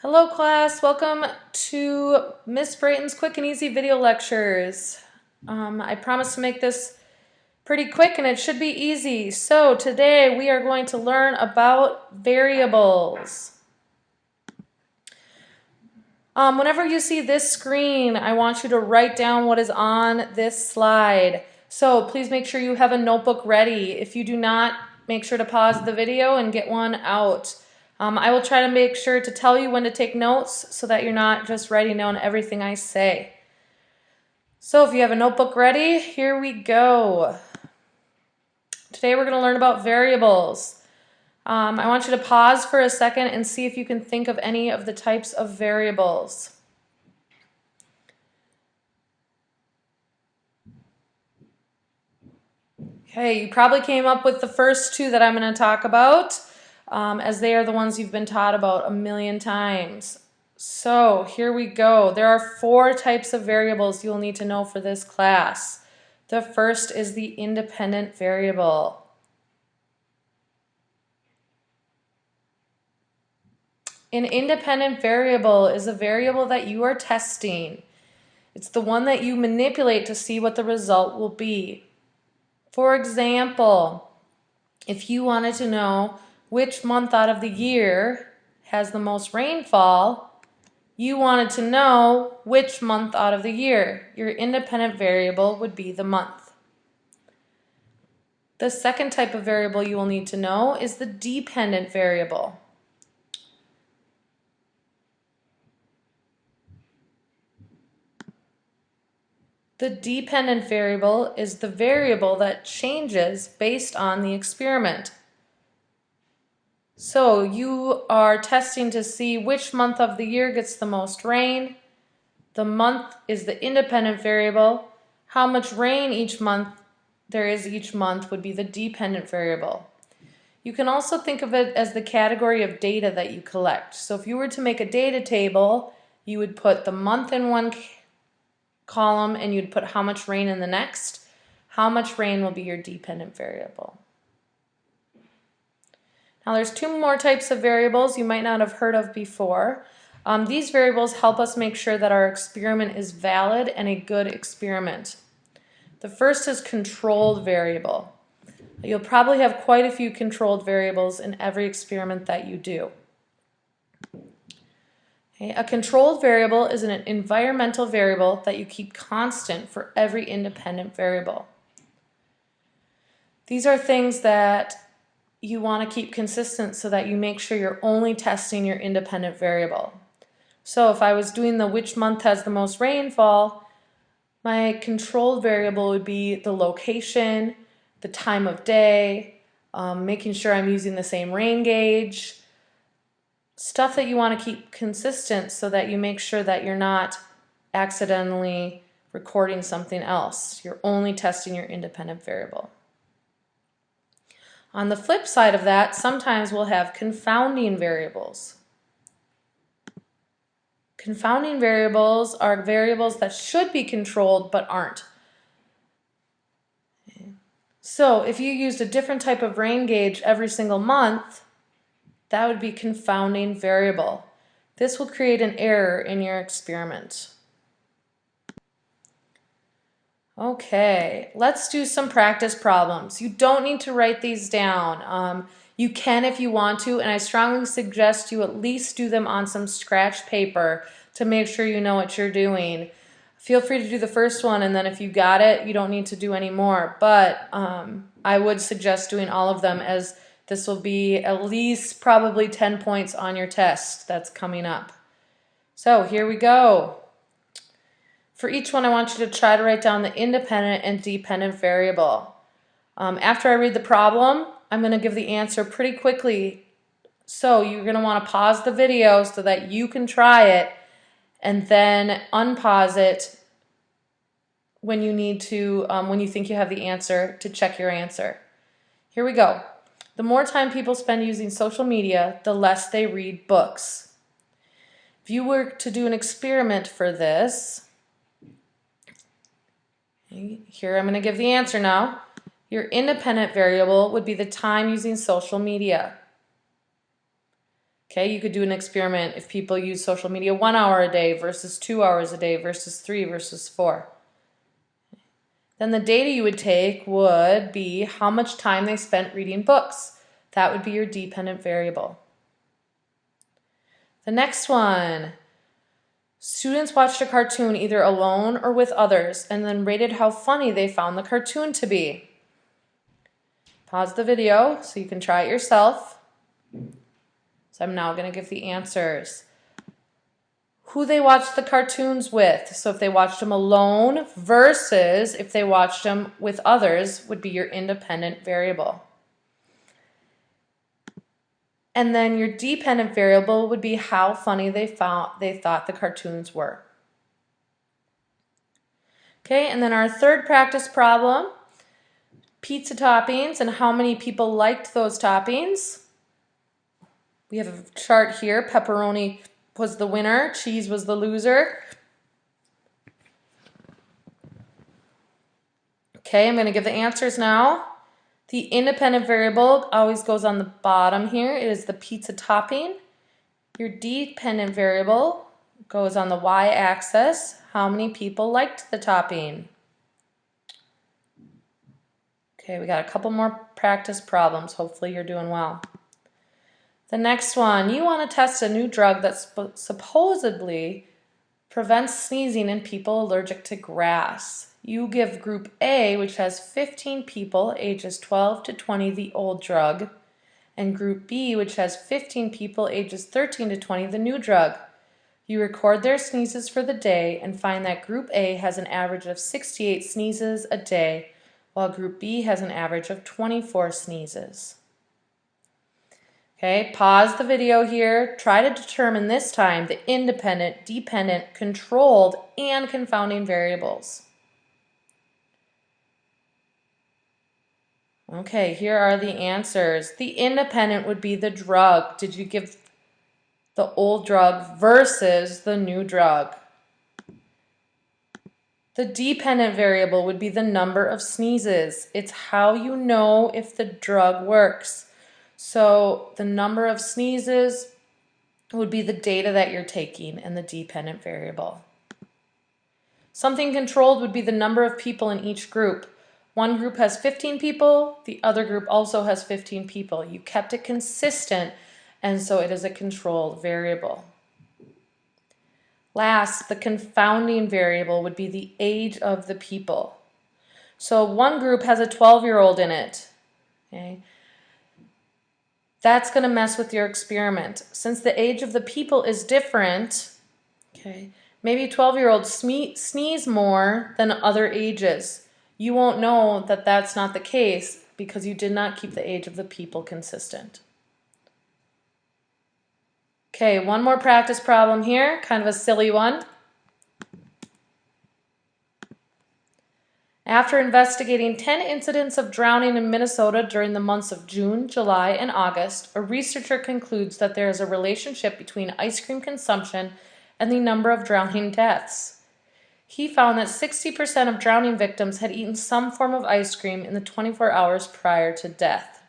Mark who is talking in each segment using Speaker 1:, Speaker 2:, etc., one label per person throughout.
Speaker 1: Hello class, welcome to Miss Brayton's Quick and Easy Video Lectures. I promise to make this pretty quick and it should be easy. So today we are going to learn about variables. Whenever you see this screen, I want you to write down what is on this slide. So please make sure you have a notebook ready. If you do not, make sure to pause the video and get one out. I will try to make sure to tell you when to take notes so that you're not just writing down everything I say. So if you have a notebook ready, here we go. Today we're going to learn about variables. I want you to pause for a second and see if you can think of any of the types of variables. Okay, you probably came up with the first two that I'm going to talk about, as they are the ones you've been taught about a million times. So here we go. There are 4 types of variables you'll need to know for this class. The first is the independent variable. An independent variable is a variable that you are testing. It's the one that you manipulate to see what the result will be. For example, if you wanted to know which month out of the year has the most rainfall, you wanted to know which month out of the year. Your independent variable would be the month. The second type of variable you will need to know is the dependent variable. The dependent variable is the variable that changes based on the experiment. So you are testing to see which month of the year gets the most rain. The month is the independent variable. How much rain each month there is each month would be the dependent variable. You can also think of it as the category of data that you collect. So if you were to make a data table, you would put the month in one column and you'd put how much rain in the next. How much rain will be your dependent variable. Now there's 2 more types of variables you might not have heard of before. These variables help us make sure that our experiment is valid and a good experiment. The first is controlled variable. You'll probably have quite a few controlled variables in every experiment that you do. Okay, a controlled variable is an environmental variable that you keep constant for every independent variable. These are things that you want to keep consistent so that you make sure you're only testing your independent variable. So if I was doing the which month has the most rainfall, my controlled variable would be the location, the time of day, making sure I'm using the same rain gauge, stuff that you want to keep consistent so that you make sure that you're not accidentally recording something else. You're only testing your independent variable. On the flip side of that, sometimes we'll have confounding variables. Confounding variables are variables that should be controlled but aren't. So if you used a different type of rain gauge every single month, that would be confounding variable. This will create an error in your experiment. Okay, let's do some practice problems. You don't need to write these down. You can if you want to, and I strongly suggest you at least do them on some scratch paper to make sure you know what you're doing. Feel free to do the first one, and then if you got it, you don't need to do any more. But I would suggest doing all of them, as this will be at least probably 10 points on your test that's coming up. So here we go. For each one, I want you to try to write down the independent and dependent variable. After I read the problem, I'm going to give the answer pretty quickly. So you're going to want to pause the video so that you can try it, and then unpause it when you need to, when you think you have the answer, to check your answer. Here we go. The more time people spend using social media, the less they read books. If you were to do an experiment for this, here I'm going to give the answer now. Your independent variable would be the time using social media. Okay, you could do an experiment if people use social media 1 hour a day versus 2 hours a day versus 3 versus 4. Then the data you would take would be how much time they spent reading books. That would be your dependent variable. The next one, students watched a cartoon either alone or with others and then rated how funny they found the cartoon to be. Pause the video so you can try it yourself. So I'm now going to give the answers. Who they watched the cartoons with. So if they watched them alone versus if they watched them with others would be your independent variable. And then your dependent variable would be how funny they thought the cartoons were. Okay, and then our third practice problem, pizza toppings and how many people liked those toppings. We have a chart here. Pepperoni was the winner, cheese was the loser. Okay, I'm going to give the answers now. The independent variable always goes on the bottom here. It is the pizza topping. Your dependent variable goes on the y-axis. How many people liked the topping? Okay, we got a couple more practice problems. Hopefully you're doing well. The next one, you want to test a new drug that supposedly prevents sneezing in people allergic to grass. You give group A, which has 15 people ages 12 to 20, the old drug, and group B, which has 15 people ages 13 to 20, the new drug. You record their sneezes for the day and find that group A has an average of 68 sneezes a day, while group B has an average of 24 sneezes. Okay, pause the video here. Try to determine this time the independent, dependent, controlled, and confounding variables. Okay, here are the answers. The independent would be the drug. Did you give the old drug versus the new drug? The dependent variable would be the number of sneezes. It's how you know if the drug works. So the number of sneezes would be the data that you're taking and the dependent variable. Something controlled would be the number of people in each group. One group has 15 people, the other group also has 15 people. You kept it consistent, and so it is a controlled variable. Last, the confounding variable would be the age of the people. So one group has a 12-year-old in it. Okay? That's going to mess with your experiment. Since the age of the people is different, okay, maybe 12-year-olds sneeze more than other ages. You won't know that that's not the case because you did not keep the age of the people consistent. Okay, one more practice problem here, kind of a silly one. After investigating 10 incidents of drowning in Minnesota during the months of June, July, and August, a researcher concludes that there is a relationship between ice cream consumption and the number of drowning deaths. He found that 60% of drowning victims had eaten some form of ice cream in the 24 hours prior to death.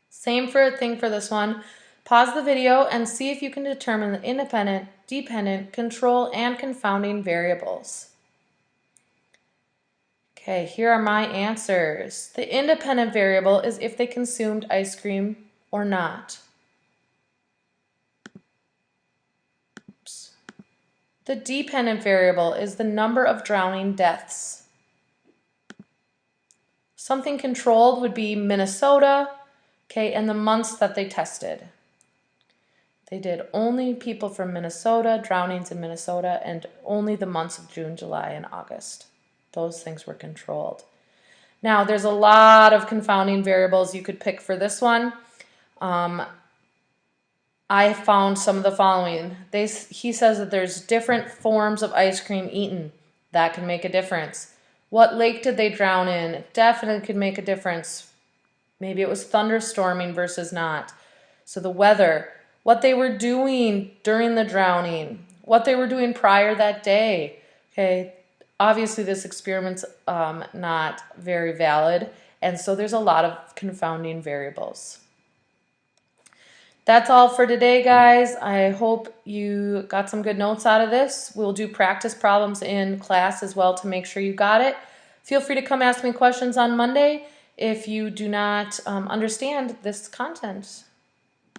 Speaker 1: Same thing for this one. Pause the video and see if you can determine the independent, dependent, control, and confounding variables. Okay, here are my answers. The independent variable is if they consumed ice cream or not. Oops. The dependent variable is the number of drowning deaths. Something controlled would be Minnesota, okay, and the months that they tested. They did only people from Minnesota, drownings in Minnesota, and only the months of June, July, and August. Those things were controlled. Now, there's a lot of confounding variables you could pick for this one. I found some of the following. He says that there's different forms of ice cream eaten. That can make a difference. What lake did they drown in? Definitely could make a difference. Maybe it was thunderstorming versus not. So the weather, what they were doing during the drowning, what they were doing prior that day. Okay. Obviously, this experiment's not very valid, and so there's a lot of confounding variables. That's all for today, guys. I hope you got some good notes out of this. We'll do practice problems in class as well to make sure you got it. Feel free to come ask me questions on Monday if you do not understand this content.